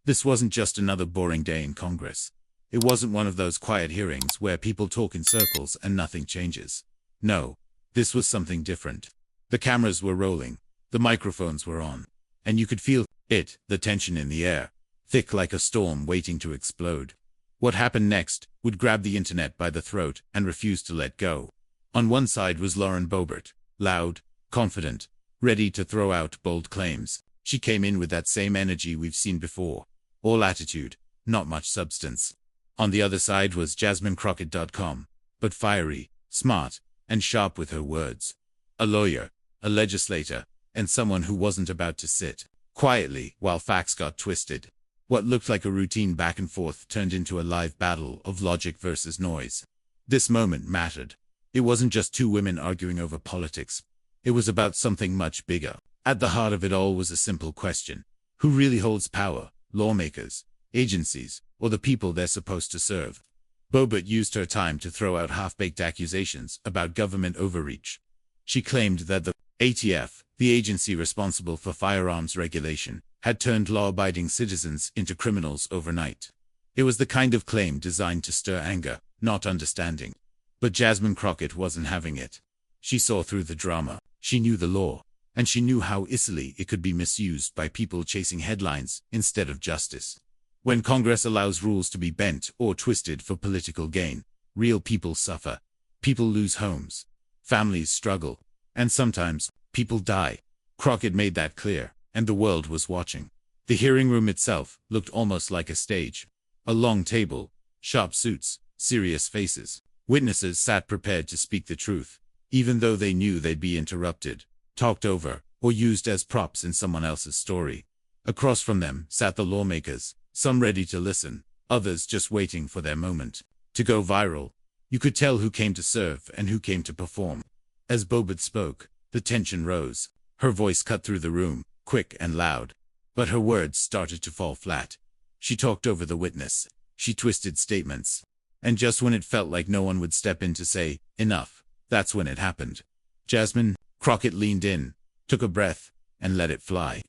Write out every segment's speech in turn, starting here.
This wasn't just another boring day in Congress. It wasn't one of those quiet hearings where people talk in circles and nothing changes. No, this was something different. The cameras were rolling, the microphones were on, and you could feel it, the tension in the air, thick like a storm waiting to explode. What happened next would grab the internet by the throat and refuse to let go. On one side was Lauren Boebert, loud, confident, ready to throw out bold claims. She came in with that same energy we've seen before. All attitude, not much substance. On the other side was Jasmine Crockett, but fiery, smart, and sharp with her words. A lawyer, a legislator, and someone who wasn't about to sit quietly while facts got twisted. What looked like a routine back and forth turned into a live battle of logic versus noise. This moment mattered. It wasn't just two women arguing over politics. It was about something much bigger. At the heart of it all was a simple question. Who really holds power? Lawmakers, agencies, or the people they're supposed to serve? Boebert used her time to throw out half-baked accusations about government overreach. She claimed that the ATF, the agency responsible for firearms regulation, had turned law-abiding citizens into criminals overnight. It was the kind of claim designed to stir anger, not understanding. But Jasmine Crockett wasn't having it. She saw through the drama. She knew the law, and she knew how easily it could be misused by people chasing headlines instead of justice. When Congress allows rules to be bent or twisted for political gain, real people suffer. People lose homes. Families struggle. And sometimes, people die. Crockett made that clear, and the world was watching. The hearing room itself looked almost like a stage. A long table, sharp suits, serious faces. Witnesses sat prepared to speak the truth, even though they knew they'd be interrupted, talked over, or used as props in someone else's story. Across from them sat the lawmakers, some ready to listen, others just waiting for their moment to go viral. You could tell who came to serve and who came to perform. As Boebert spoke, the tension rose. Her voice cut through the room, quick and loud. But her words started to fall flat. She talked over the witness. She twisted statements. And just when it felt like no one would step in to say, enough, that's when it happened. Jasmine Crockett leaned in, took a breath, and let it fly.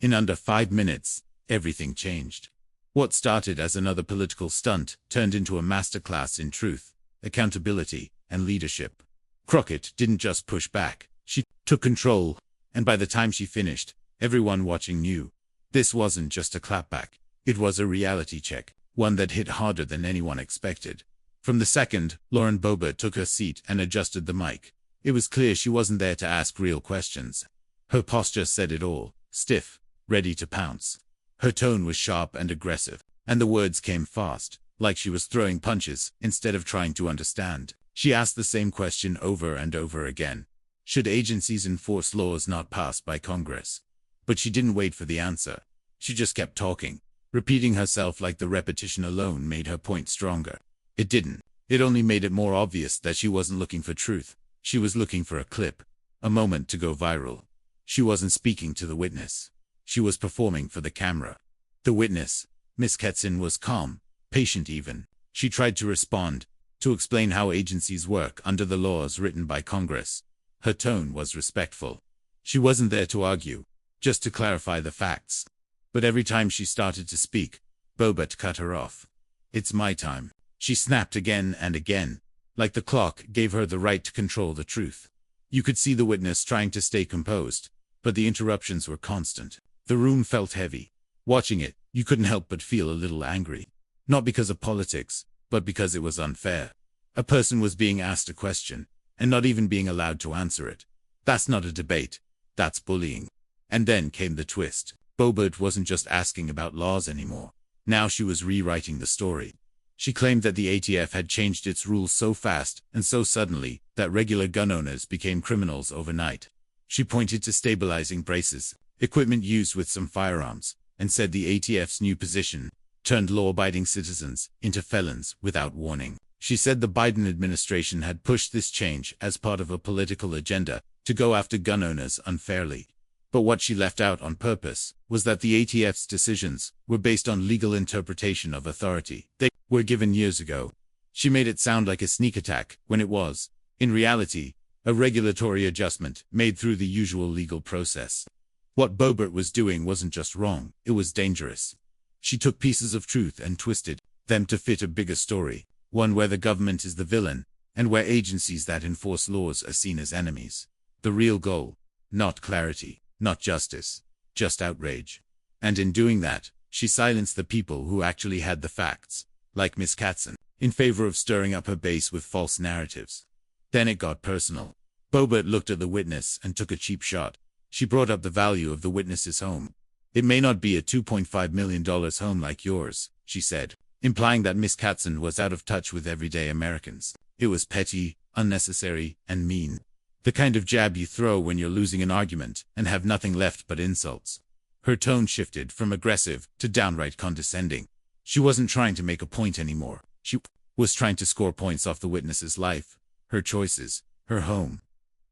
In under 5 minutes, everything changed. What started as another political stunt turned into a masterclass in truth, accountability, and leadership. Crockett didn't just push back. She took control, and by the time she finished, everyone watching knew. This wasn't just a clapback. It was a reality check, one that hit harder than anyone expected. From the second, Lauren Boebert took her seat and adjusted the mic. It was clear she wasn't there to ask real questions. Her posture said it all, stiff, ready to pounce. Her tone was sharp and aggressive, and the words came fast, like she was throwing punches instead of trying to understand. She asked the same question over and over again. Should agencies enforce laws not passed by Congress? But she didn't wait for the answer. She just kept talking, repeating herself like the repetition alone made her point stronger. It didn't. It only made it more obvious that she wasn't looking for truth. She was looking for a clip, a moment to go viral. She wasn't speaking to the witness. She was performing for the camera. The witness, Miss Ketson, was calm, patient even. She tried to respond, to explain how agencies work under the laws written by Congress. Her tone was respectful. She wasn't there to argue, just to clarify the facts. But every time she started to speak, Boebert cut her off. It's my time. She snapped again and again, like the clock gave her the right to control the truth. You could see the witness trying to stay composed, but the interruptions were constant. The room felt heavy. Watching it, you couldn't help but feel a little angry. Not because of politics, but because it was unfair. A person was being asked a question, and not even being allowed to answer it. That's not a debate. That's bullying. And then came the twist. Boebert wasn't just asking about laws anymore. Now she was rewriting the story. She claimed that the ATF had changed its rules so fast and so suddenly that regular gun owners became criminals overnight. She pointed to stabilizing braces, equipment used with some firearms, and said the ATF's new position turned law-abiding citizens into felons without warning. She said the Biden administration had pushed this change as part of a political agenda to go after gun owners unfairly. But what she left out on purpose was that the ATF's decisions were based on legal interpretation of authority they were given years ago. She made it sound like a sneak attack when it was, in reality, a regulatory adjustment made through the usual legal process. What Boebert was doing wasn't just wrong, it was dangerous. She took pieces of truth and twisted them to fit a bigger story, one where the government is the villain, and where agencies that enforce laws are seen as enemies. The real goal, not clarity, not justice, just outrage. And in doing that, she silenced the people who actually had the facts, like Miss Katzen, in favor of stirring up her base with false narratives. Then it got personal. Boebert looked at the witness and took a cheap shot. She brought up the value of the witness's home. It may not be a $2.5 million home like yours, she said, implying that Miss Katzen was out of touch with everyday Americans. It was petty, unnecessary, and mean. The kind of jab you throw when you're losing an argument and have nothing left but insults. Her tone shifted from aggressive to downright condescending. She wasn't trying to make a point anymore. She was trying to score points off the witness's life, her choices, her home.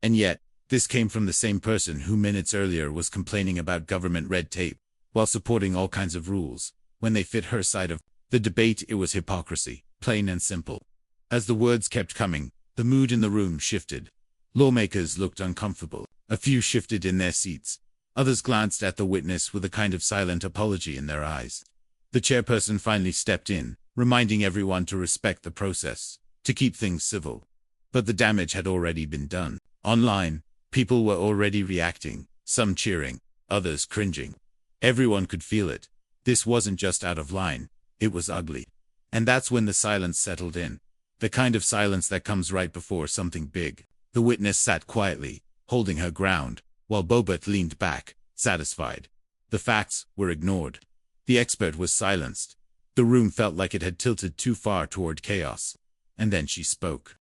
And yet, this came from the same person who minutes earlier was complaining about government red tape, while supporting all kinds of rules. When they fit her side of the debate, it was hypocrisy, plain and simple. As the words kept coming, the mood in the room shifted. Lawmakers looked uncomfortable. A few shifted in their seats. Others glanced at the witness with a kind of silent apology in their eyes. The chairperson finally stepped in, reminding everyone to respect the process, to keep things civil. But the damage had already been done. Online, people were already reacting, some cheering, others cringing. Everyone could feel it. This wasn't just out of line, it was ugly. And that's when the silence settled in. The kind of silence that comes right before something big. The witness sat quietly, holding her ground, while Boebert leaned back, satisfied. The facts were ignored. The expert was silenced. The room felt like it had tilted too far toward chaos. And then she spoke.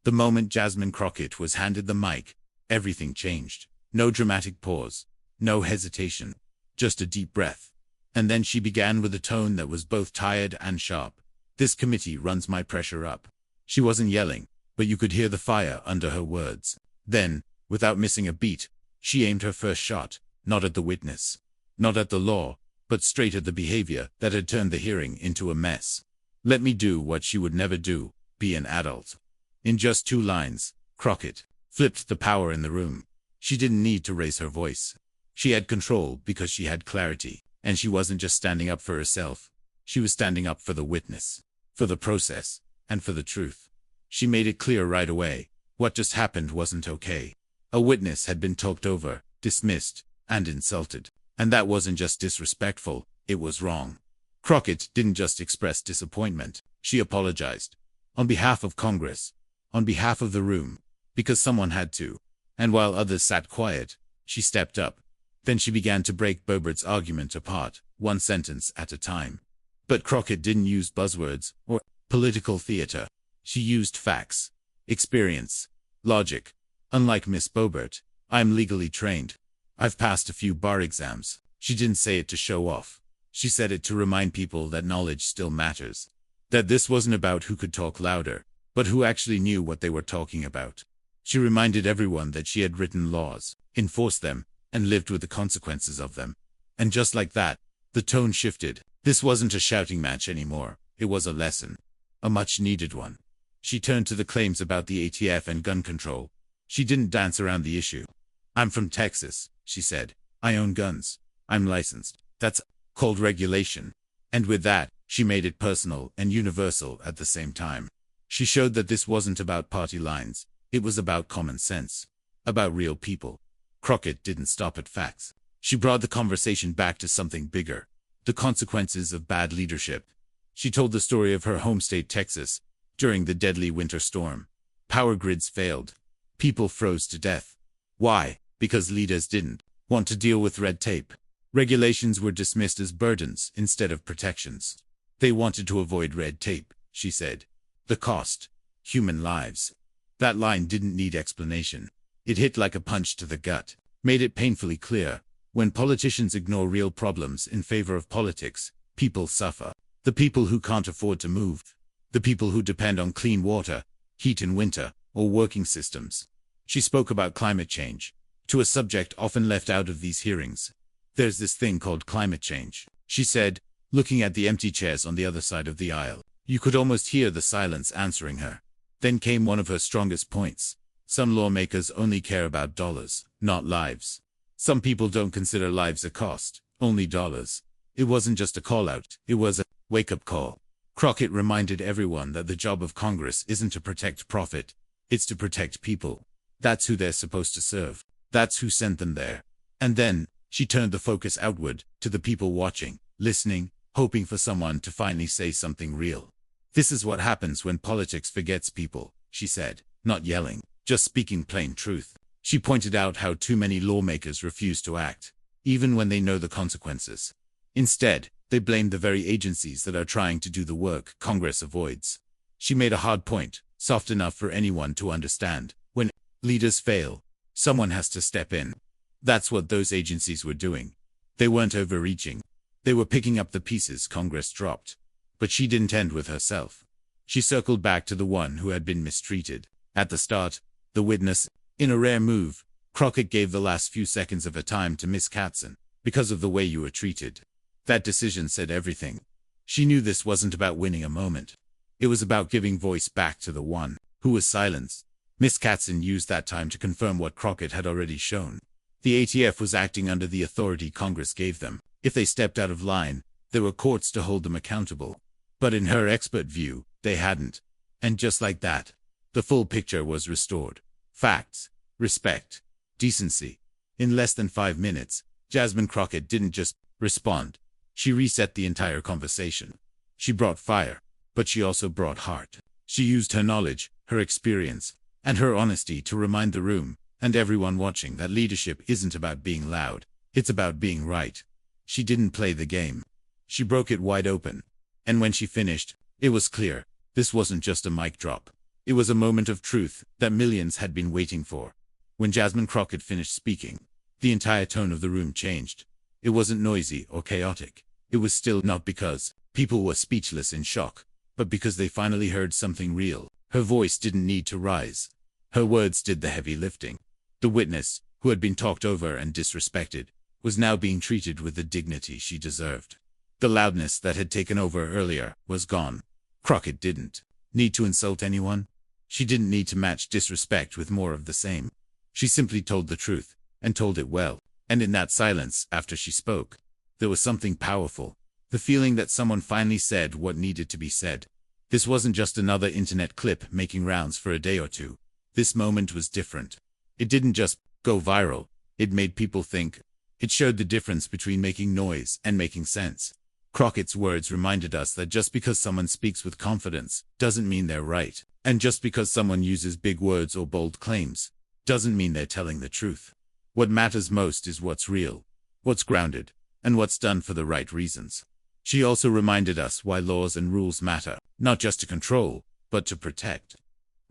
The moment Jasmine Crockett was handed the mic, everything changed. No dramatic pause, no hesitation, just a deep breath. And then she began with a tone that was both tired and sharp. This committee runs my pressure up. She wasn't yelling, but you could hear the fire under her words. Then, without missing a beat, she aimed her first shot, not at the witness, not at the law, but straight at the behavior that had turned the hearing into a mess. Let me do what she would never do, be an adult. In just 2 lines, Crockett flipped the power in the room. She didn't need to raise her voice. She had control because she had clarity, and she wasn't just standing up for herself. She was standing up for the witness, for the process, and for the truth. She made it clear right away. What just happened wasn't okay. A witness had been talked over, dismissed, and insulted. And that wasn't just disrespectful, it was wrong. Crockett didn't just express disappointment, she apologized. On behalf of Congress. On behalf of the room. Because someone had to. And while others sat quiet, she stepped up. Then she began to break Boebert's argument apart, one sentence at a time. But Crockett didn't use buzzwords or political theater. She used facts, experience, logic. Unlike Miss Boebert, I'm legally trained. I've passed a few bar exams. She didn't say it to show off. She said it to remind people that knowledge still matters. That this wasn't about who could talk louder, but who actually knew what they were talking about. She reminded everyone that she had written laws, enforced them, and lived with the consequences of them. And just like that, the tone shifted. This wasn't a shouting match anymore. It was a lesson. A much-needed one. She turned to the claims about the ATF and gun control. She didn't dance around the issue. I'm from Texas, she said. I own guns. I'm licensed. That's called regulation. And with that, she made it personal and universal at the same time. She showed that this wasn't about party lines. It was about common sense. About real people. Crockett didn't stop at facts. She brought the conversation back to something bigger. The consequences of bad leadership. She told the story of her home state, Texas, during the deadly winter storm. Power grids failed. People froze to death. Why? Because leaders didn't want to deal with red tape. Regulations were dismissed as burdens instead of protections. They wanted to avoid red tape, she said. The cost. Human lives. That line didn't need explanation. It hit like a punch to the gut. Made it painfully clear. When politicians ignore real problems in favor of politics, people suffer. The people who can't afford to move. The people who depend on clean water, heat in winter, or working systems. She spoke about climate change, to a subject often left out of these hearings. There's this thing called climate change, she said, looking at the empty chairs on the other side of the aisle. You could almost hear the silence answering her. Then came one of her strongest points. Some lawmakers only care about dollars, not lives. Some people don't consider lives a cost, only dollars. It wasn't just a call-out, it was a wake-up call. Crockett reminded everyone that the job of Congress isn't to protect profit, it's to protect people. That's who they're supposed to serve. That's who sent them there. And then, she turned the focus outward, to the people watching, listening, hoping for someone to finally say something real. This is what happens when politics forgets people, she said, not yelling, just speaking plain truth. She pointed out how too many lawmakers refuse to act, even when they know the consequences. Instead, they blame the very agencies that are trying to do the work Congress avoids. She made a hard point, soft enough for anyone to understand. When leaders fail, someone has to step in. That's what those agencies were doing. They weren't overreaching. They were picking up the pieces Congress dropped. But she didn't end with herself. She circled back to the one who had been mistreated. At the start, the witness, in a rare move, Crockett gave the last few seconds of her time to Miss Katzen, because of the way you were treated. That decision said everything. She knew this wasn't about winning a moment. It was about giving voice back to the one who was silenced. Miss Katzen used that time to confirm what Crockett had already shown. The ATF was acting under the authority Congress gave them. If they stepped out of line, there were courts to hold them accountable. But in her expert view, they hadn't. And just like that, the full picture was restored. Facts, respect, decency. In less than 5 minutes, Jasmine Crockett didn't just respond. She reset the entire conversation. She brought fire, but she also brought heart. She used her knowledge, her experience, and her honesty to remind the room, and everyone watching, that leadership isn't about being loud, it's about being right. She didn't play the game. She broke it wide open. And when she finished, it was clear, this wasn't just a mic drop. It was a moment of truth that millions had been waiting for. When Jasmine Crockett finished speaking, the entire tone of the room changed. It wasn't noisy or chaotic. It was still, not because people were speechless in shock, but because they finally heard something real. Her voice didn't need to rise. Her words did the heavy lifting. The witness, who had been talked over and disrespected, was now being treated with the dignity she deserved. The loudness that had taken over earlier was gone. Crockett didn't need to insult anyone. She didn't need to match disrespect with more of the same. She simply told the truth, and told it well. And in that silence, after she spoke, there was something powerful. The feeling that someone finally said what needed to be said. This wasn't just another internet clip making rounds for a day or two. This moment was different. It didn't just go viral. It made people think. It showed the difference between making noise and making sense. Crockett's words reminded us that just because someone speaks with confidence doesn't mean they're right. And just because someone uses big words or bold claims doesn't mean they're telling the truth. What matters most is what's real, what's grounded, and what's done for the right reasons. She also reminded us why laws and rules matter, not just to control, but to protect.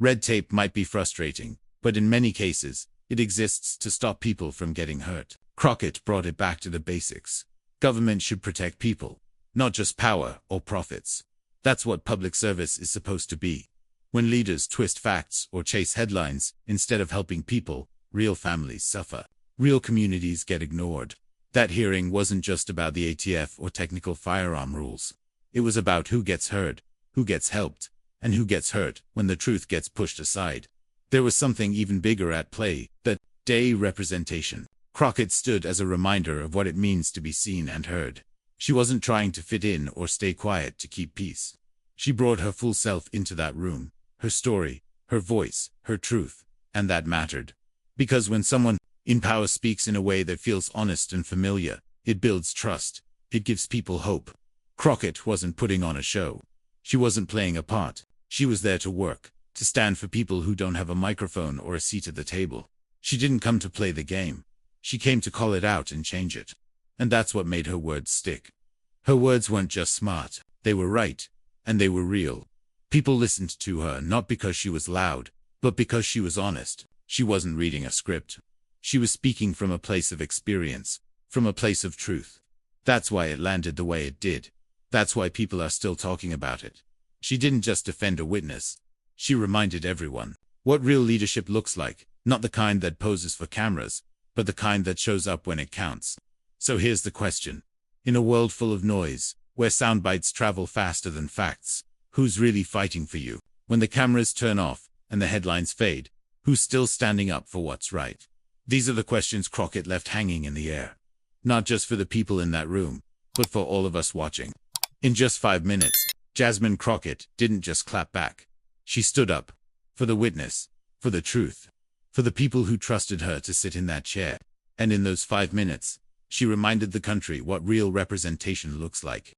Red tape might be frustrating, but in many cases, it exists to stop people from getting hurt. Crockett brought it back to the basics. Government should protect people, not just power or profits. That's what public service is supposed to be. When leaders twist facts or chase headlines instead of helping people, real families suffer. Real communities get ignored. That hearing wasn't just about the ATF or technical firearm rules. It was about who gets heard, who gets helped, and who gets hurt when the truth gets pushed aside. There was something even bigger at play, that day representation. Crockett stood as a reminder of what it means to be seen and heard. She wasn't trying to fit in or stay quiet to keep peace. She brought her full self into that room, her story, her voice, her truth, and that mattered. Because when someone in power speaks in a way that feels honest and familiar, it builds trust. It gives people hope. Crockett wasn't putting on a show. She wasn't playing a part. She was there to work, to stand for people who don't have a microphone or a seat at the table. She didn't come to play the game. She came to call it out and change it. And that's what made her words stick. Her words weren't just smart. They were right. And they were real. People listened to her not because she was loud, but because she was honest. She wasn't reading a script. She was speaking from a place of experience, from a place of truth. That's why it landed the way it did. That's why people are still talking about it. She didn't just defend a witness. She reminded everyone what real leadership looks like, not the kind that poses for cameras, but the kind that shows up when it counts. So here's the question. In a world full of noise, where sound bites travel faster than facts, who's really fighting for you? When the cameras turn off and the headlines fade, who's still standing up for what's right? These are the questions Crockett left hanging in the air. Not just for the people in that room, but for all of us watching. In just 5 minutes, Jasmine Crockett didn't just clap back. She stood up. For the witness. For the truth. For the people who trusted her to sit in that chair. And in those 5 minutes, she reminded the country what real representation looks like.